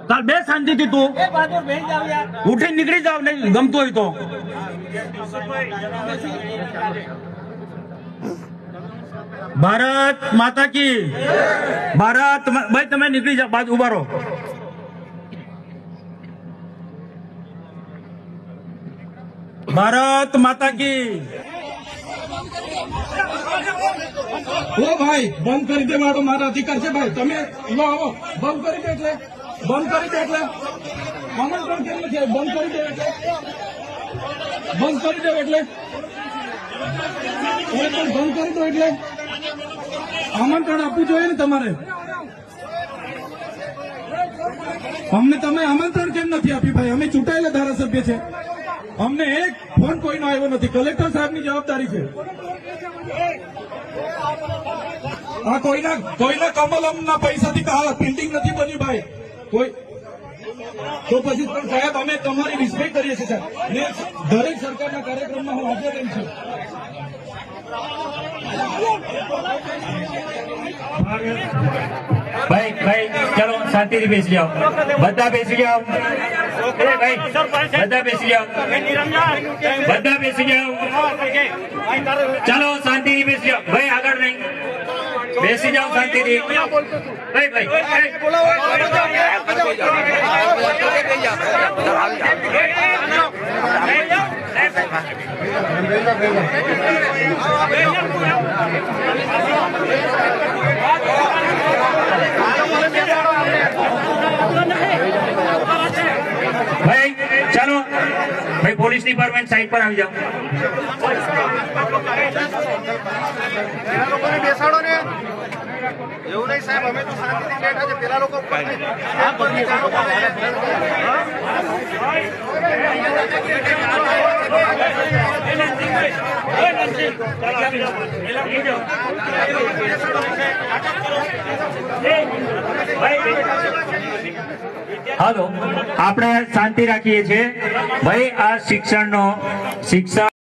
તાર બે શાંતિથી તું ઉઠી નીકળી જાવ, નહીં ગમતું હોય તો. ભારત માતા કી ભારત. ભાઈ તમે નીકળી જાઓ, બાજુ ઉભા રહો. ભારત માતા કી. ઓ ભાઈ બંધ કરી દેવાનો મારો અધિકાર છે ભાઈ. તમે આવો બંધ કરી દે એટલે બંધ કરી દે એટલે આમંત્રણ કેમ નથી? બંધ કરી દે એટલે બંધ કરી દો એટલે બંધ કરી દો એટલે આમંત્રણ આપવું જોઈએ ને તમારે. અમને તમે આમંત્રણ કેમ નથી આપ્યું ભાઈ? અમે ચૂંટાયેલા ધારાસભ્ય છે, અમને એક ફોન કોઈનો આવ્યો નથી. કલેક્ટર સાહેબની જવાબદારી છે. આ કોઈના કમલમના પૈસાથી બિલ્ડિંગ નથી બની ભાઈ. કોઈ તો પછી પણ સાહેબ અમે તમારી રિસ્પેક્ટ કરીએ છીએ સાહેબ, ને દરેક સરકારના કાર્યક્રમમાં હું હાજર રહી છું. ભાઈ ભાઈ ચલો શાંતિથી બેસી જાઓ, બધા બેસી જાઓ. ભાઈ બધા બેસી જાઓ, બધા બેસી જાઓ. ચલો શાંતિથી બેસી જાઓ ભાઈ, આગળ નહીં બેસી જાઓ શાંતિથી. ભાઈ ભાઈ ભાઈ ચાલો ભાઈ, પોલીસ ડિપાર્ટમેન્ટ સાઈડ પર આવી જાઓ. બેસાડો ને, એવું નહીં સાહેબ, અમે તો શાંતિથી બેઠા છે. પેલા લોકો હાલો આપણે શાંતિ રાખીએ છીએ ભાઈ. આ શિક્ષણ